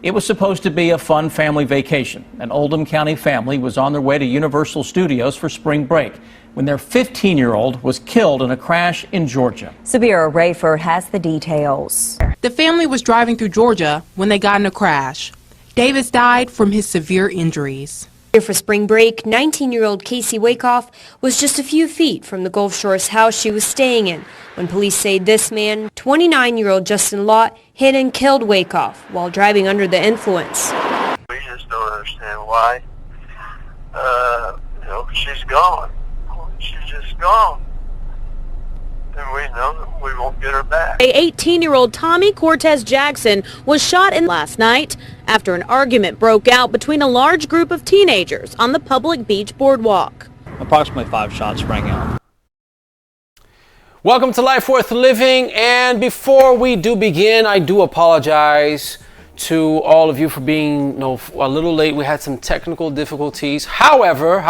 It was supposed to be a fun family vacation. An Oldham County family was on their way to Universal Studios for spring break when their 15-year-old was killed in a crash in Georgia. Sabira Rayford has the details. The family was driving through Georgia when they got in a crash. Davis died from his severe injuries. Here for spring break, 19-year-old Casey Wakeoff was just a few feet from the Gulf Shores house she was staying in when police say this man, 29-year-old Justin Lott, hit and killed Wakeoff while driving under the influence. We just don't understand why. She's gone. She's just gone. And we know that we won't get her back. A 18-year-old Tommy Cortez Jackson was shot in last night after an argument broke out between a large group of teenagers on the public beach boardwalk. Approximately 5 shots sprang out. Welcome to Life Worth Living, and before we do begin, I do apologize to all of you for being a little late. We had some technical difficulties. However,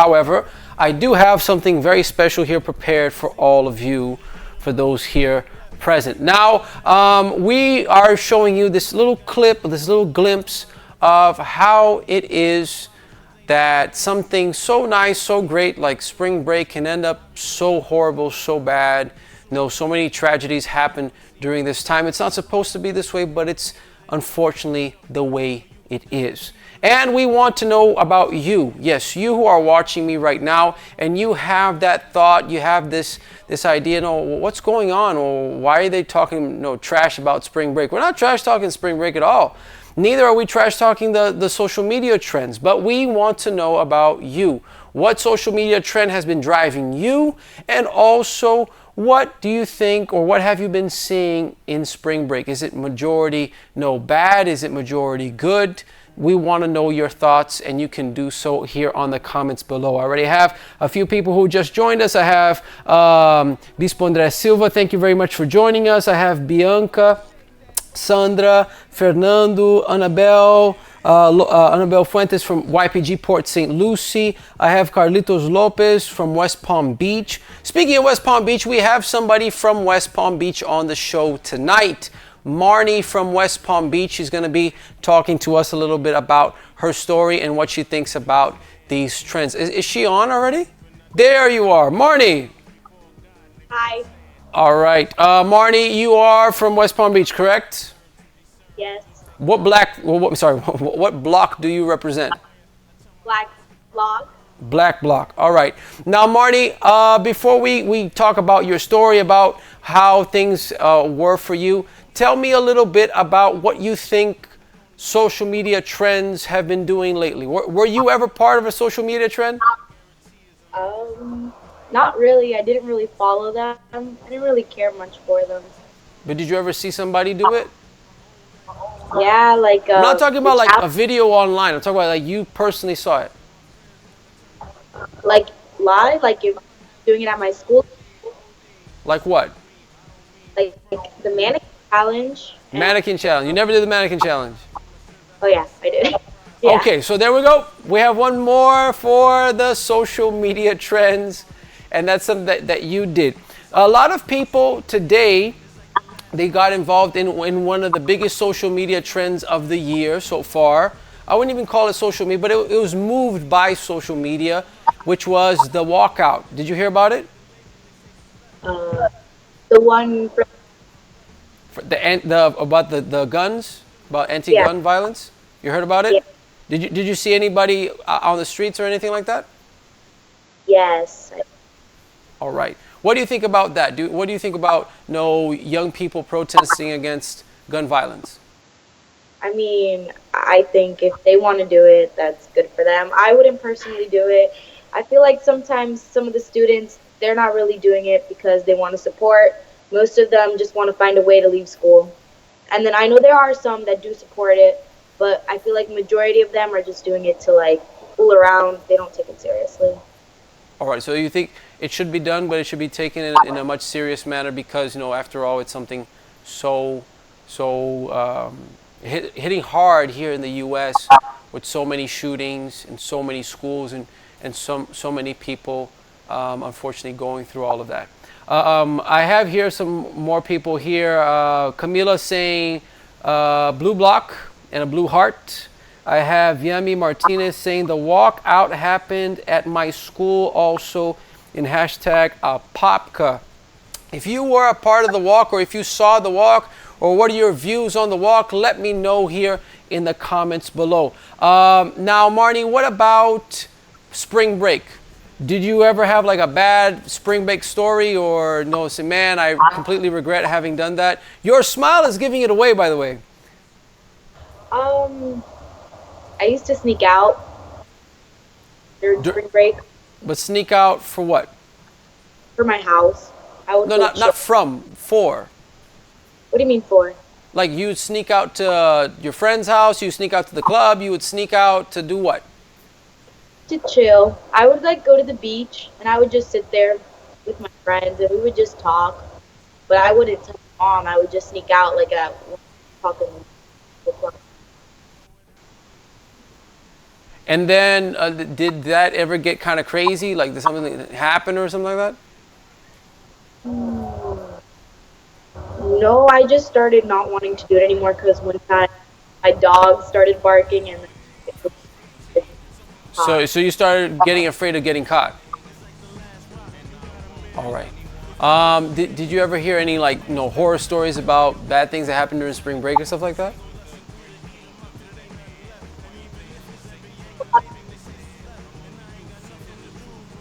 I do have something very special here prepared for all of you, for those here present. Now, we are showing you this little clip, this little glimpse of how it is that something so nice, so great like spring break can end up so horrible, so bad. So many tragedies happen during this time. It's not supposed to be this way, but it's unfortunately the way it is. And we want to know about you. Yes, you who are watching me right now, and you have that thought, you have this idea, what's going on? Or why are they talking trash about spring break? We're not trash talking spring break at all. Neither are we trash talking the social media trends, but we want to know about you. What social media trend has been driving you? And also, what do you think, or what have you been seeing in spring break? Is it majority bad? Is it majority good? We want to know your thoughts, and you can do so here on the comments below. I already have a few people who just joined us. I have Bispo André Silva. Thank you very much for joining us. I have Bianca, Sandra, Fernando, Anabel Fuentes from YPG Port St. Lucie. I have Carlitos Lopez from West Palm Beach. Speaking of West Palm Beach, we have somebody from West Palm Beach on the show tonight. Marnie from West Palm Beach is going to be talking to us a little bit about her story and what she thinks about these trends. Is she on already? There you are. Marnie. Hi. All right. Marnie, you are from West Palm Beach, correct? Yes. What block do you represent? Black block. Black block. All right. Now, Marnie, before we talk about your story, about how things were for you, tell me a little bit about what you think social media trends have been doing lately. Were you ever part of a social media trend? Not really. I didn't really follow them. I didn't really care much for them. But did you ever see somebody do it? Yeah, like... I'm not talking about like a video online. I'm talking about like you personally saw it. Like live? Like if doing it at my school? Like what? Like the mannequin challenge. Mannequin challenge. You never did the mannequin challenge? Oh yeah, I did. Yeah. Okay, so there we go. We have one more for the social media trends, and that's something that you did. A lot of people today, they got involved in one of the biggest social media trends of the year so far. I wouldn't even call it social media, but it was moved by social media, which was the walkout. Did you hear about it? The one about the guns, about anti-gun violence. You heard about it? Yeah. Did you see anybody on the streets or anything like that? Yes. All right. What do you think about that? What do you think about young people protesting against gun violence? I mean, I think if they want to do it, that's good for them. I wouldn't personally do it. I feel like sometimes some of the students, they're not really doing it because they want to support. Most of them just want to find a way to leave school. And then I know there are some that do support it, but I feel like majority of them are just doing it to like fool around. They don't take it seriously. All right, so you think it should be done, but it should be taken in a much serious manner because, after all, it's something so hitting hard here in the U.S. with so many shootings and so many schools and so many people, unfortunately, going through all of that. I have here some more people here. Camila saying blue block. and a blue heart. I have Yemi Martinez saying the walkout happened at my school also in hashtag Popka. If you were a part of the walk or if you saw the walk or what are your views on the walk, let me know here in the comments below. Now, Marnie, what about spring break? Did you ever have like a bad spring break story or no, say, man, I completely regret having done that? Your smile is giving it away, by the way. I used to sneak out during spring break. But sneak out for what? For my house. I would No, not from, for. What do you mean for? Like you would sneak out to your friend's house, you sneak out to the club, you would sneak out to do what? To chill. I would like go to the beach and I would just sit there with my friends and we would just talk. But I wouldn't tell mom. I would just sneak out like at 1 o'clock in the club. And then did that ever get kind of crazy? Like did something happen or something like that? No, I just started not wanting to do it anymore because one time my dog started barking and So you started getting afraid of getting caught. All right. Did you ever hear any like horror stories about bad things that happened during spring break or stuff like that?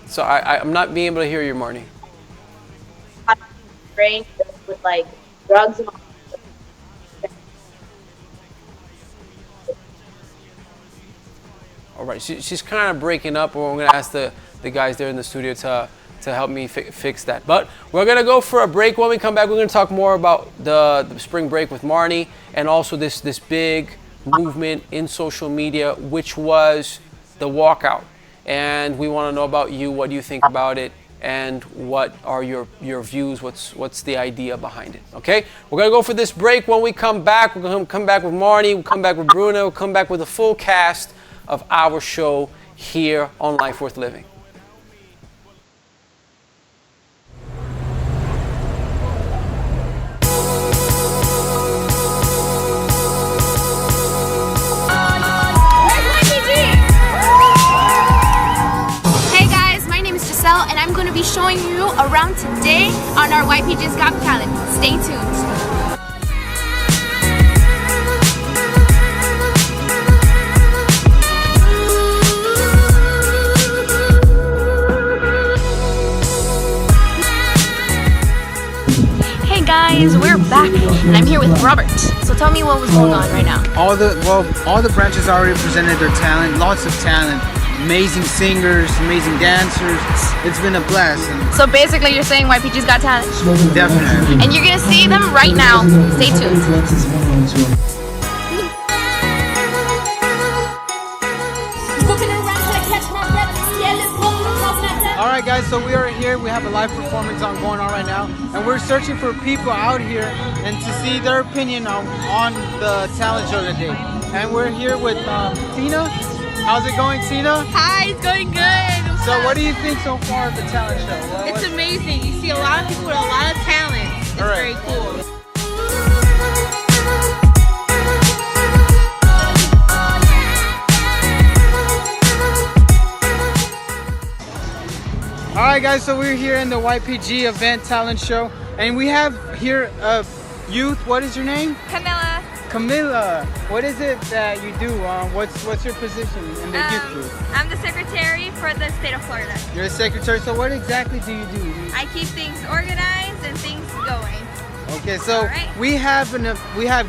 So I'm not being able to hear you, Marnie. Brain with like drugs and all. All right, she's kind of breaking up, or I'm going to ask the guys there in the studio to help me fix that. But we're going to go for a break. When we come back, we're going to talk more about the spring break with Marnie and also this big movement in social media, which was the walkout. And we want to know about you. What do you think about it? And what are your views? What's the idea behind it? Okay, we're going to go for this break. When we come back, we're going to come back with Marnie. We'll come back with Bruno. We'll come back with the full cast of our show here on Life Worth Living. And I'm going to be showing you around today on our YPG's Got Talent. Stay tuned. Hey guys, we're back and I'm here with Robert. So tell me what was going on right now. All the branches already presented their talent, lots of talent. Amazing singers, amazing dancers. It's been a blast. So basically you're saying YPG's Got Talent? Definitely. And you're going to see them right now. Stay tuned. Alright guys, so we are here. We have a live performance going on right now. And we're searching for people out here and to see their opinion on the talent show today. And we're here with Tina. How's it going, Tina? Hi, it's going good. So what do you think so far of the talent show? It's amazing. You see a lot of people with a lot of talent. It's very cool. Alright guys, so we're here in the YPG event talent show. And we have here a youth. What is your name? Camilla, what is it that you do? What's your position in the youth group? I'm the secretary for the state of Florida. You're a secretary, so what exactly do you do? I keep things organized and things going. Okay, so we have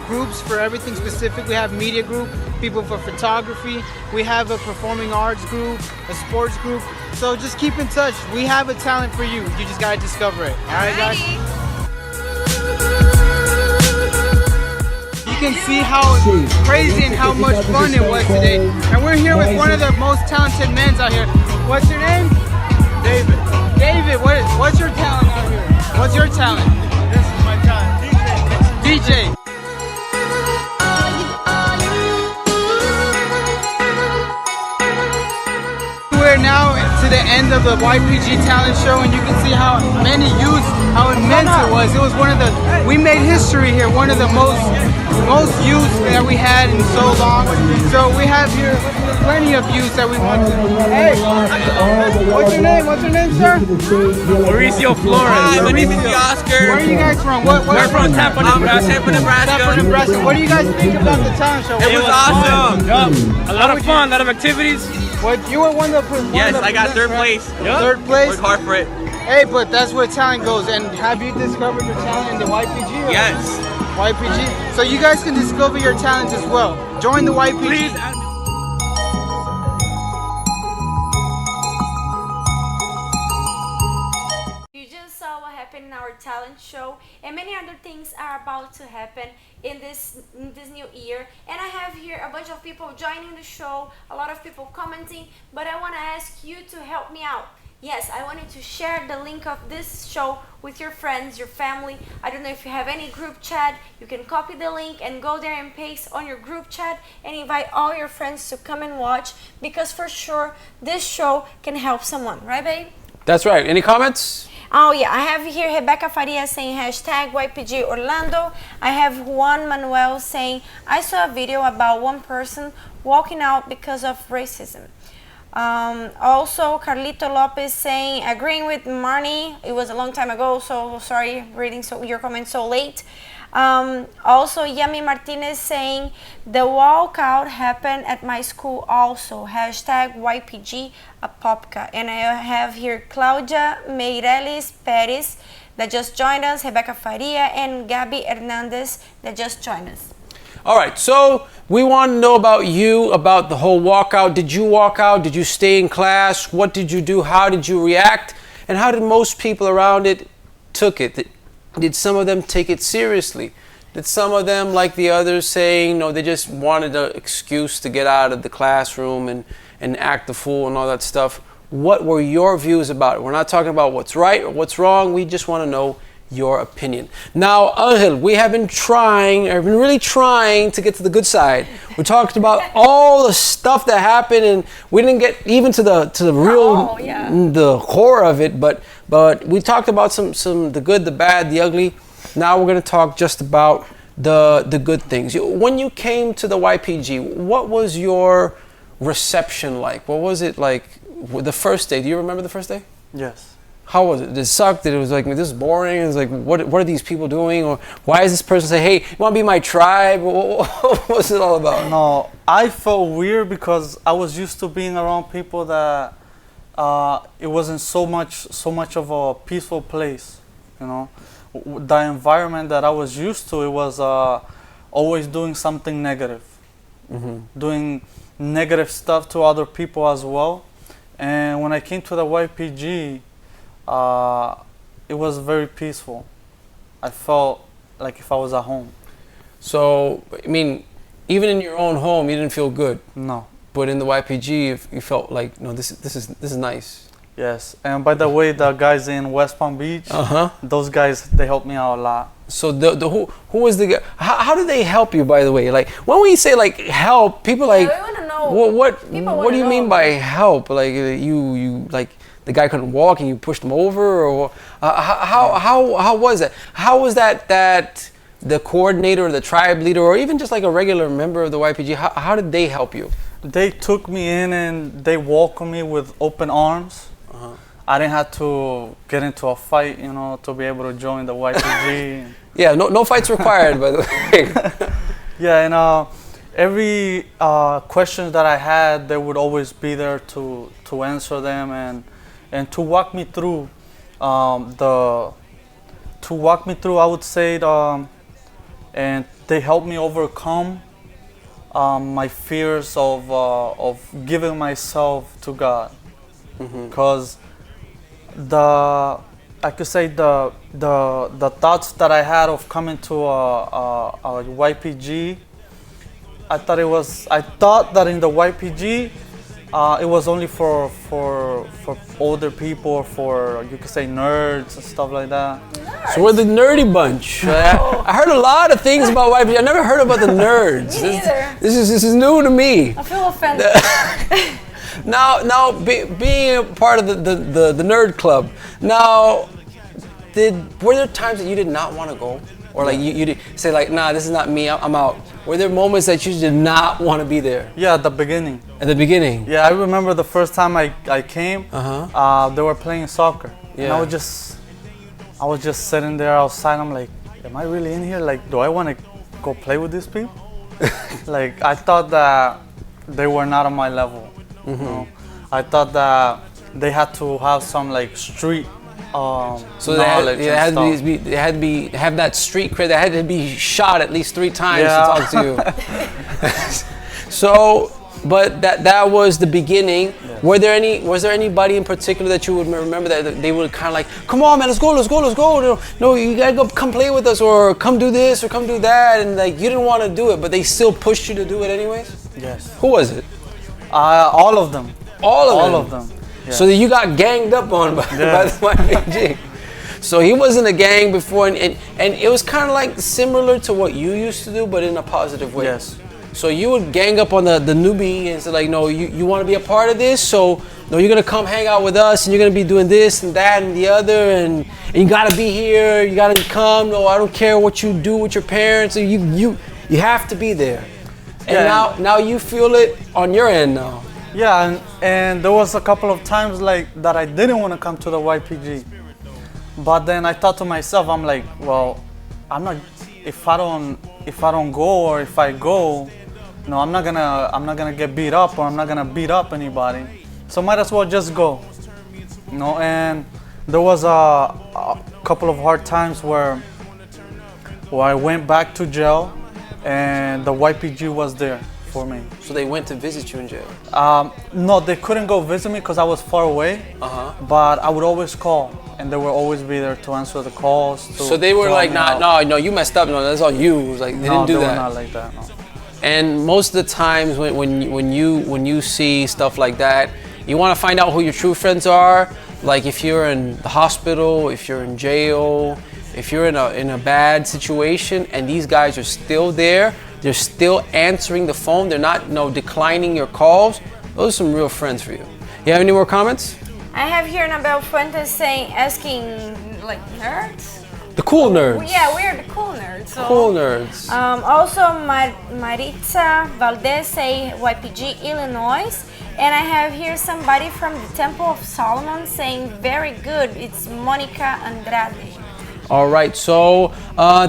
groups for everything specific. We have media group, people for photography. We have a performing arts group, a sports group. So just keep in touch. We have a talent for you. You just gotta discover it. All right, guys. You can see how crazy and how much fun it was today. And we're here with one of the most talented men out here. What's your name? David. David, what's your talent out here? What's your talent? This is my talent, DJ. We're now to the end of the YPG talent show, and you can see how many youths, how immense it was. It was one of the, we made history here, one of the most most youth that we had in so long. So we have here plenty of youth that we want to. Hey, what's your name? What's your name, sir? Mauricio Flores. Hi, my name is Oscar. Where are you guys from? We're from Tampa, Nebraska. Tampa, Nebraska. What do you guys think about the talent show? It was awesome. A lot of fun, a lot of activities. What, you were one of the Yes, I got third place. Third place? Worked hard for it. Hey, but that's where talent goes. And have you discovered your talent in the YPG? Or? Yes. YPG. So you guys can discover your talent as well. Join the YPG. Please. You just saw what happened in our talent show, and many other things are about to happen in this new year. And I have here a bunch of people joining the show, a lot of people commenting, but I want to ask you to help me out. Yes, I wanted to share the link of this show with your friends, your family. I don't know if you have any group chat. You can copy the link and go there and paste on your group chat and invite all your friends to come and watch, because for sure this show can help someone, right, babe? That's right. Any comments? Oh yeah, I have here Rebecca Faria saying hashtag YPG Orlando. I have Juan Manuel saying, I saw a video about one person walking out because of racism. Also, Carlito Lopez saying, agreeing with Marnie, it was a long time ago, so sorry reading your comment so late. Also, Yami Martinez saying, the walkout happened at my school also, hashtag YPG Apopka. And I have here Claudia Meireles Perez that just joined us, Rebecca Faria, and Gabby Hernandez that just joined us. All right, so we want to know about you, about the whole walkout. Did you walk out? Did you stay in class? What did you do? How did you react? And how did most people around it took it? Did some of them take it seriously? Did some of them, like the others, saying, no, they just wanted an excuse to get out of the classroom and act the fool and all that stuff? What were your views about it? We're not talking about what's right or what's wrong. We just want to know your opinion. Now, Angel, we have been really trying to get to the good side. We talked about all the stuff that happened, and we didn't get even to the real, the horror of it, but we talked about some the good, the bad, the ugly. Now we're going to talk just about the good things. When you came to the YPG, what was your reception like? What was it like the first day? Do you remember the first day? Yes. How was it? Did it suck? Did it was like, this is boring? It was like, what are these people doing? Or why is this person saying, hey, you want to be my tribe? What was it all about? No, I felt weird because I was used to being around people that it wasn't so much of a peaceful place, you know. The environment that I was used to, it was always doing something negative, doing negative stuff to other people as well. And when I came to the YPG, it was very peaceful. I felt like if I was at home. So, I mean, even in your own home, you didn't feel good. No. But in the YPG, you felt like, no, this is nice. Yes, and by the way, the guys in West Palm Beach, those guys, they helped me out a lot. So who was the guy? How did they help you, by the way? Like, when we say like help, people like, we want to know. What do you mean by help? Like you like the guy couldn't walk and you pushed him over, or how was that? How was that the coordinator or the tribe leader or even just like a regular member of the YPG, how did they help you? They took me in and they welcomed me with open arms. I didn't have to get into a fight, you know, to be able to join the YPG. Yeah, no fights required, by the way. Yeah, and every question that I had, they would always be there to answer them and to walk me through I would say, and they helped me overcome my fears of giving myself to God, because I could say the thoughts that I had of coming to a YPG, I thought that in the YPG it was only for older people, for, you could say, nerds and stuff like that. Nerds. So we're the nerdy bunch. I heard a lot of things about YPG. I never heard about the nerds. Me neither. This is new to me. I feel offended. Now, being a part of the nerd club. Now, were there times that you did not want to go? Or like you did say like, nah, this is not me, I'm out. Were there moments that you did not want to be there? Yeah, at the beginning. At the beginning? Yeah, I remember the first time I came, they were playing soccer. Yeah. And I was just sitting there outside. I'm like, am I really in here? Like, do I want to go play with these people? Like, I thought that they were not on my level. You know? I thought that they had to have some like street so knowledge. They had to have that street cred. They had to be shot at least 3 times to talk to you. So, but that was the beginning. Yeah. Was there anybody in particular that you would remember that they would kind of like, come on, man, let's go. No, you gotta come play with us, or come do this, or come do that, and like you didn't want to do it, but they still pushed you to do it anyways? Yes. Who was it? All of them. All of them. Yeah. So that you got ganged up on by the YPG. So he wasn't a gang before, and it was kind of like similar to what you used to do, but in a positive way. Yes. So you would gang up on the newbie and say like, no, you want to be a part of this, so no, you're gonna come hang out with us, and you're gonna be doing this and that and the other, and you gotta be here, you gotta come. No, I don't care what you do with your parents, you have to be there. And now you feel it on your end now. Yeah, and there was a couple of times like that I didn't want to come to the YPG, but then I thought to myself, I'm like, well, I'm not. If I don't go, or if I go, no, I'm not gonna get beat up, or I'm not gonna beat up anybody. So might as well just go. You know, and there was a couple of hard times where I went back to jail, and the YPG was there for me. So they went to visit you in jail? No, they couldn't go visit me because I was far away. But I would always call, and they would always be there to answer the calls. So they were like, no, you messed up. No, that's on you. It was like they didn't do that. No, they were not like that. No. And most of the times when you see stuff like that, you want to find out who your true friends are. Like if you're in the hospital, if you're in jail, if you're in a bad situation, and these guys are still there. They're still answering the phone. They're not declining your calls. Those are some real friends for you. You have any more comments? I have here Nabel Fuentes asking like nerds. The cool nerds. Yeah, we're the cool nerds. So, cool nerds. Also, Maritza Valdez say YPG Illinois, and I have here somebody from the Temple of Solomon saying very good. It's Monica Andrade. All right, so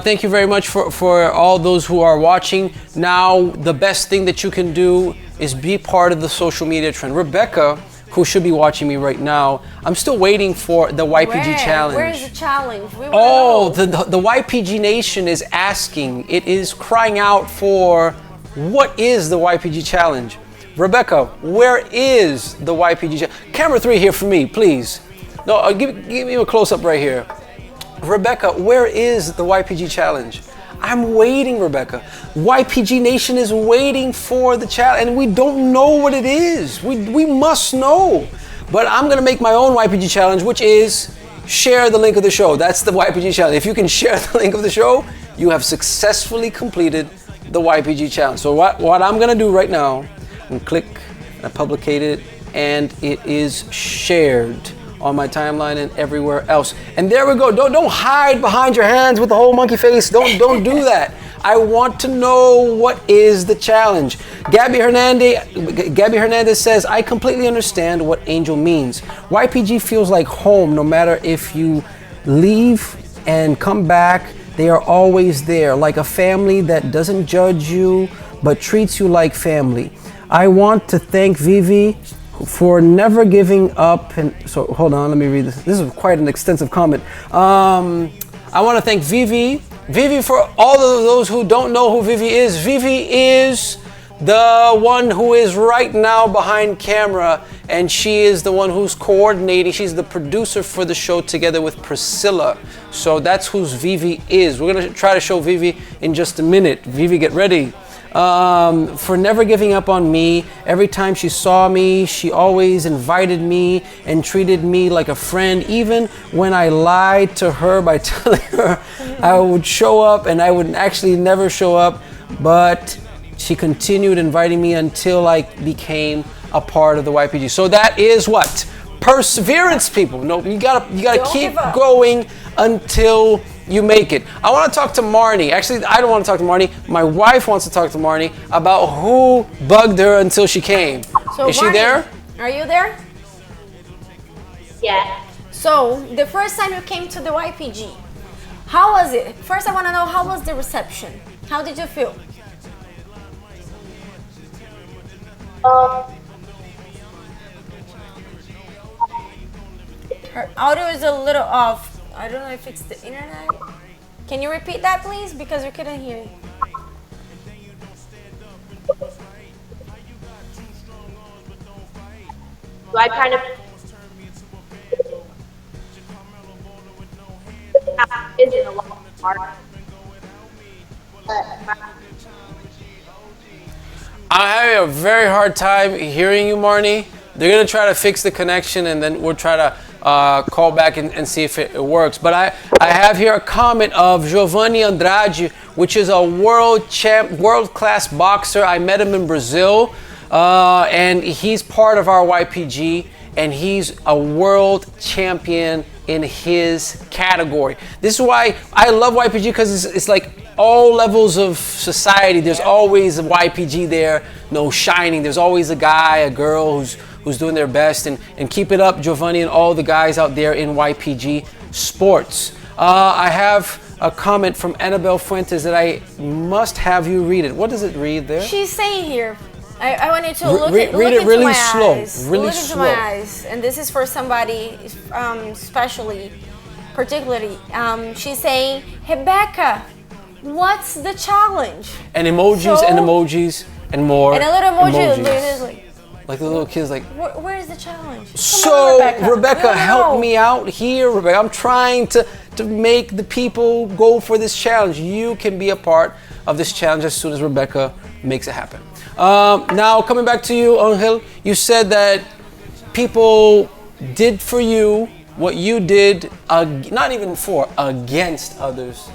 thank you very much for all those who are watching. Now, the best thing that you can do is be part of the social media trend. Rebecca, who should be watching me right now, I'm still waiting for the YPG challenge. Where is the challenge? The YPG Nation is asking, it is crying out for, what is the YPG challenge? Rebecca, where is the YPG challenge? Camera 3 here for me, please. No, give me a close-up right here. Rebecca, where is the YPG challenge? I'm waiting, Rebecca. YPG Nation is waiting for the challenge, and we don't know what it is. We must know. But I'm gonna make my own YPG challenge, which is share the link of the show. That's the YPG challenge. If you can share the link of the show, you have successfully completed the YPG challenge. So what I'm gonna do right now, I'm gonna click and I publicate it, and it is shared on my timeline and everywhere else. And there we go. Don't hide behind your hands with the whole monkey face. Don't do that. I want to know what is the challenge. Gabby Hernandez says, I completely understand what Angel means. YPG feels like home no matter if you leave and come back. They are always there, like a family that doesn't judge you but treats you like family. I want to thank Vivi for never giving up. And so hold on, let me read this. This is quite an extensive comment. I want to thank Vivi, for all of those who don't know who Vivi is. Vivi is the one who is right now behind camera, and she is the one who's coordinating. She's the producer for the show together with Priscilla. So that's who Vivi is. We're gonna try to show Vivi in just a minute. Vivi, get ready. For never giving up on me. Every time she saw me, she always invited me and treated me like a friend, even when I lied to her by telling her I would show up and I would actually never show up. But she continued inviting me until I became a part of the YPG. So that is what? Perseverance, people. No, you gotta keep going until you make it. I want to talk to Marnie. Actually, I don't want to talk to Marnie. My wife wants to talk to Marnie about who bugged her until she came. So Is she Marnie, there? Are you there? Yeah. So, the first time you came to the YPG, how was it? First, I want to know, how was the reception? How did you feel? Her audio is a little off. I don't know if it's the internet. Can you repeat that, please? Because we couldn't hear you. So I kind of isn't a lot of part. I'm having a very hard time hearing you, Marnie. They're gonna try to fix the connection, and then we'll try to call back and see if it works. But I have here a comment of Giovanni Andrade, which is a world-class boxer. I met him in Brazil, and he's part of our YPG, and he's a world champion in his category. This is why I love YPG, because it's like all levels of society. There's always a YPG there, no shining. There's always a guy, a girl who's doing their best, and keep it up, Giovanni, and all the guys out there in YPG sports. I have a comment from Annabelle Fuentes that I must have you read it. What does it read there? She's saying here, I want you to look read it into really my slow, eyes. really look into slow. my eyes. And this is for somebody particularly. She's saying, Rebecca, what's the challenge? And emojis and emojis and more. And a little emoji emojis. Like the little kids, like, where's the challenge? So, on, Rebecca, help me out here, Rebecca. I'm trying to make the people go for this challenge. You can be a part of this challenge as soon as Rebecca makes it happen. Now, coming back to you, Angel, you said that people did for you what you did, not even for, against others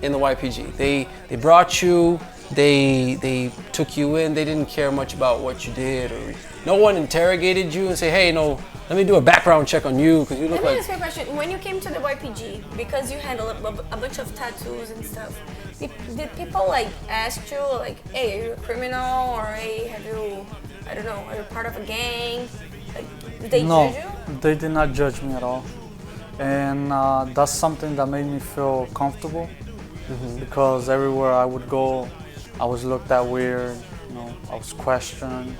in the YPG. They brought you, they took you in, they didn't care much about what you did, or no one interrogated you and say, hey, no, let me do a background check on you because you look Let me like... ask you a question. When you came to the YPG, because you had a bunch of tattoos and stuff, did people like ask you like, hey, are you a criminal, or hey, have you, I don't know, are you part of a gang? Like, did they judge you? No, they did not judge me at all. And that's something that made me feel comfortable, because everywhere I would go, I was looked at weird, you know, I was questioned,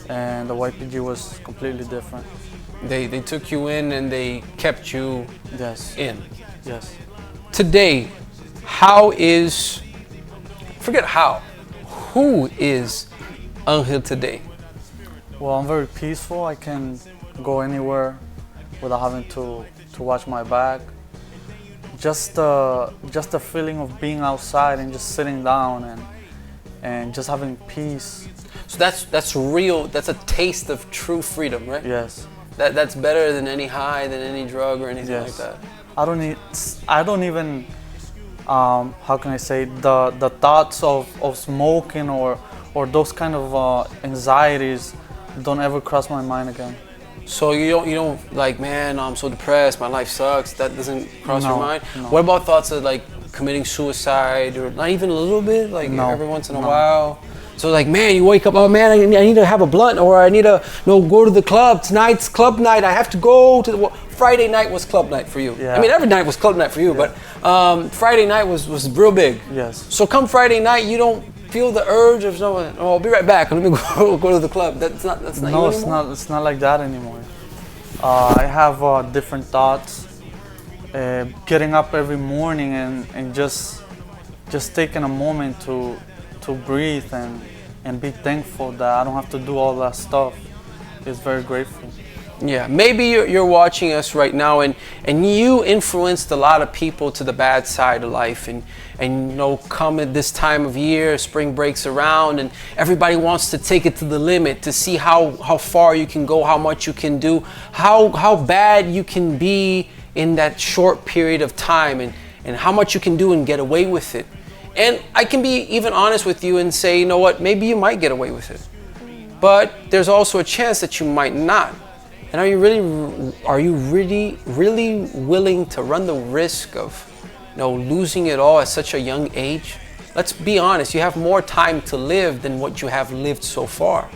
and the YPG was completely different. They took you in and they kept you in. Yes. Today, who is Angel today? Well, I'm very peaceful. I can go anywhere without having to watch my back. Just the feeling of being outside and just sitting down and just having peace. So that's real. That's a taste of true freedom, right? Yes. That's better than any high, than any drug or anything like that. I don't even how can I say, the thoughts of smoking or those kind of anxieties don't ever cross my mind again. So you don't like, man, I'm so depressed, my life sucks. That doesn't cross your mind? No. What about thoughts of like committing suicide, or not even a little bit, like every once in a while? So like, man, you wake up, oh man, I need to have a blunt, or I need to go to the club. Tonight's club night. I have to go to the Friday night was club night for you. Yeah. I mean, every night was club night for you, but Friday night was real big. Yes. So come Friday night, you don't feel the urge of someone, oh, I'll be right back. Let me go to the club. That's not No, you anymore? it's not like that anymore. I have different thoughts. Getting up every morning and just taking a moment to breathe and be thankful that I don't have to do all that stuff is very grateful. Yeah, maybe you're watching us right now and you influenced a lot of people to the bad side of life, and come at this time of year, spring breaks around, and everybody wants to take it to the limit to see how far you can go, how much you can do, how bad you can be in that short period of time, and how much you can do and get away with it. And I can be even honest with you and say, you know what, maybe you might get away with it, but there's also a chance that you might not. And are you really willing to run the risk of losing it all at such a young age. Let's be honest, you have more time to live than what you have lived so far.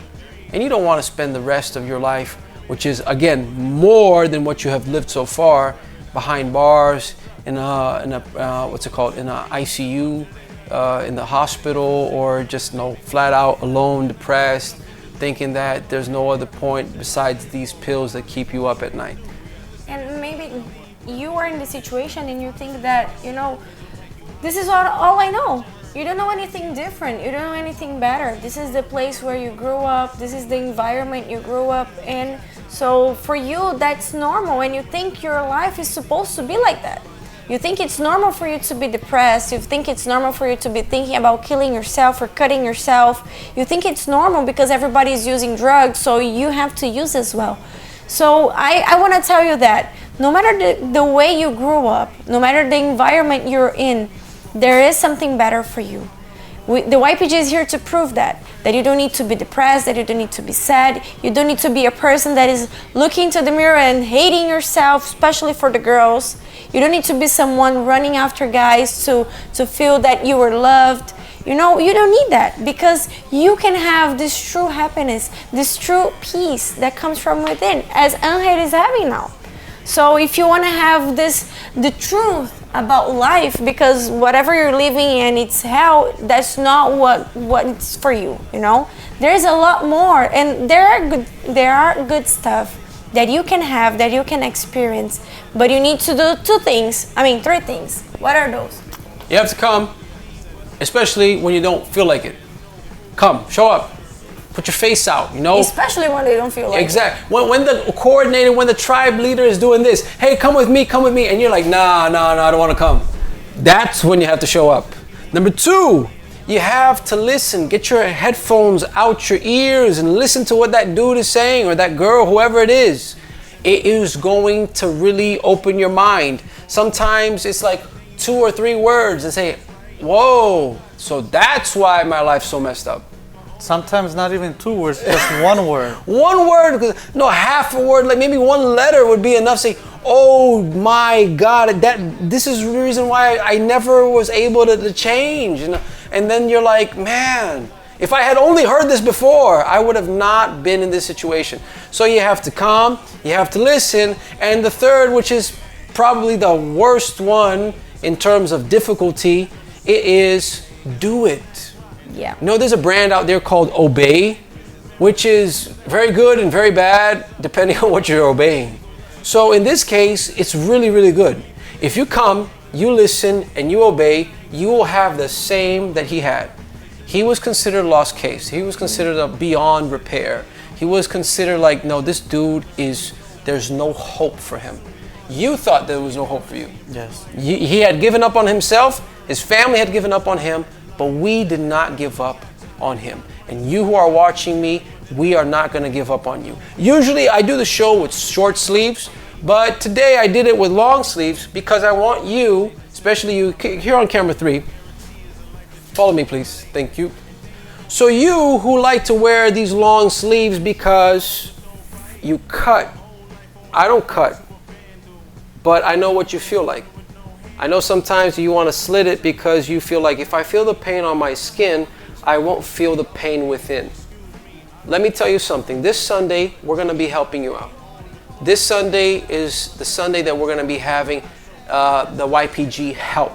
And you don't want to spend the rest of your life, which is, again, more than what you have lived so far, behind bars, in a ICU, in the hospital, or just flat out alone, depressed, thinking that there's no other point besides these pills that keep you up at night. And maybe you are in the situation and you think that, this is all I know. You don't know anything different. You don't know anything better. This is the place where you grew up. This is the environment you grew up in. So for you, that's normal. And you think your life is supposed to be like that. You think it's normal for you to be depressed. You think it's normal for you to be thinking about killing yourself or cutting yourself. You think it's normal because everybody is using drugs, so you have to use as well. So I want to tell you that no matter the way you grew up, no matter the environment you're in, there is something better for you. The YPG is here to prove that you don't need to be depressed, that you don't need to be sad, you don't need to be a person that is looking to the mirror and hating yourself, especially for the girls. You don't need to be someone running after guys to feel that you were loved. You don't need that, because you can have this true happiness, this true peace that comes from within, as Angel is having now. So if you want to have the truth about life, because whatever you're living in, it's hell, that's not what's for you, There's a lot more, and there are good stuff that you can have, that you can experience, but you need to do three things. What are those? You have to come, especially when you don't feel like it. Come, show up. Put your face out, Especially when they don't feel like it. Exactly. When the coordinator, when the tribe leader is doing this, hey, come with me, and you're like, nah, I don't want to come. That's when you have to show up. Number 2, you have to listen. Get your headphones out your ears and listen to what that dude is saying, or that girl, whoever it is. It is going to really open your mind. Sometimes it's like 2 or 3 words and say, whoa, so that's why my life's so messed up. Sometimes not even 2 words, just 1 word. 1 word, half a word, like maybe 1 letter would be enough. Say, oh my God, this is the reason why I never was able to change. And then you're like, man, if I had only heard this before, I would have not been in this situation. So you have to come, you have to listen. And the third, which is probably the worst one in terms of difficulty, it is do it. Yeah. There's a brand out there called Obey, which is very good and very bad depending on what you're obeying. So in this case, it's really, really good. If you come, you listen, and you obey, you will have the same that he had. He was considered a lost case. He was considered a beyond repair. He was considered like, no, this dude there's no hope for him. You thought there was no hope for you. Yes. He had given up on himself. His family had given up on him. But we did not give up on him. And you who are watching me, we are not going to give up on you. Usually I do the show with short sleeves, but today I did it with long sleeves because I want you, especially you here on camera 3, follow me please, thank you. So you who like to wear these long sleeves because you cut, I don't cut, but I know what you feel like. I know sometimes you want to slit it because you feel like if I feel the pain on my skin, I won't feel the pain within. Let me tell you something. This Sunday, we're going to be helping you out. This Sunday is the Sunday that we're going to be having the YPG help.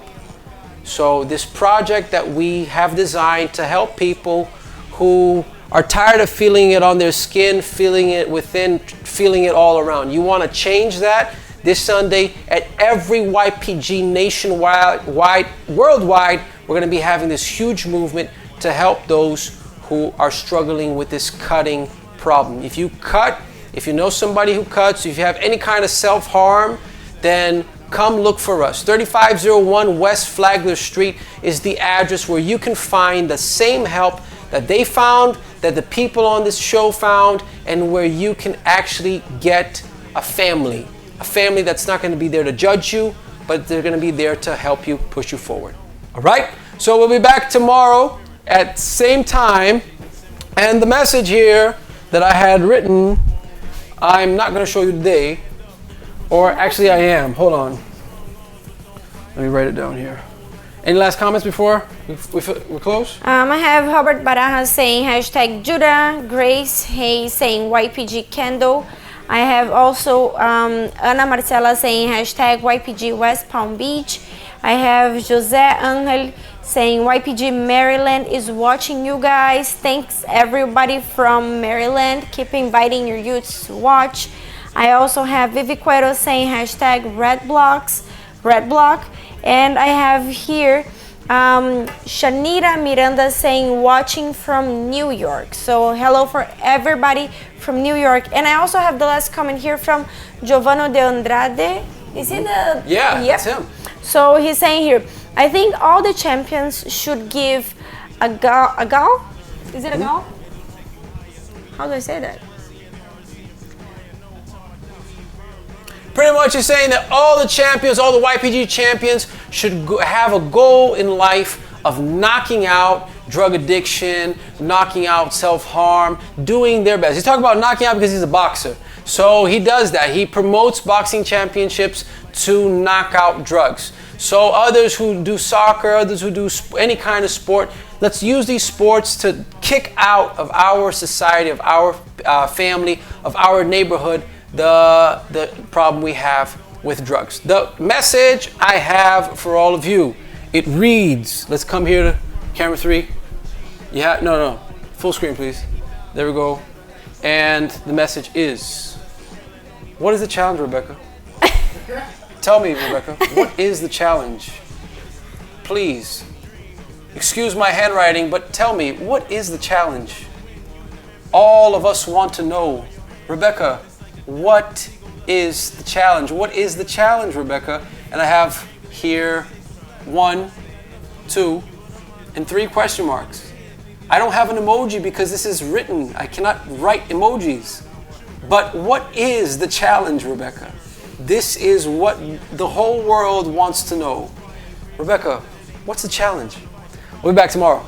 So this project that we have designed to help people who are tired of feeling it on their skin, feeling it within, feeling it all around. You want to change that? This Sunday at every YPG nationwide, worldwide, we're going to be having this huge movement to help those who are struggling with this cutting problem. If you cut, if you know somebody who cuts, if you have any kind of self-harm, then come look for us. 3501 West Flagler Street is the address where you can find the same help that they found, that the people on this show found, and where you can actually get a family that's not going to be there to judge you, but they're going to be there to help you, push you forward. All right? So we'll be back tomorrow at same time. And the message here that I had written, I'm not going to show you today. Or actually I am. Hold on. Let me write it down here. Any last comments before we close? I have Robert Barajas saying hashtag Judah, Grace Hayes saying YPG Candle. I have also Ana Marcela saying hashtag YPG West Palm Beach. I have José Angel saying YPG Maryland is watching you guys. Thanks everybody from Maryland. Keep inviting your youths to watch. I also have Vivi Cuero saying hashtag Red Block. And I have here Shanira Miranda saying watching from New York. So hello for everybody from New York. And I also have the last comment here from Giovanni de Andrade. Is he the... Yeah, yep. That's him. So he's saying here, I think all the champions should give a gall? Is it a gall? How do I say that? Pretty much you're saying that all the champions, all the YPG champions should have a goal in life of knocking out drug addiction, knocking out self-harm, doing their best. He's talking about knocking out because he's a boxer. So he does that. He promotes boxing championships to knock out drugs. So others who do soccer, others who do any kind of sport, let's use these sports to kick out of our society, of our family, of our neighborhood, the problem we have with drugs. The message I have for all of you, it reads, let's come here to camera 3. Yeah, no, full screen please. There we go. And the message is, what is the challenge, Rebecca? Tell me, Rebecca, what is the challenge? Please, excuse my handwriting, but tell me, what is the challenge? All of us want to know. Rebecca, what is the challenge? What is the challenge, Rebecca? And I have here 1, 2, and 3 question marks. I don't have an emoji because this is written. I cannot write emojis. But what is the challenge, Rebecca? This is what the whole world wants to know. Rebecca, what's the challenge? We'll be back tomorrow.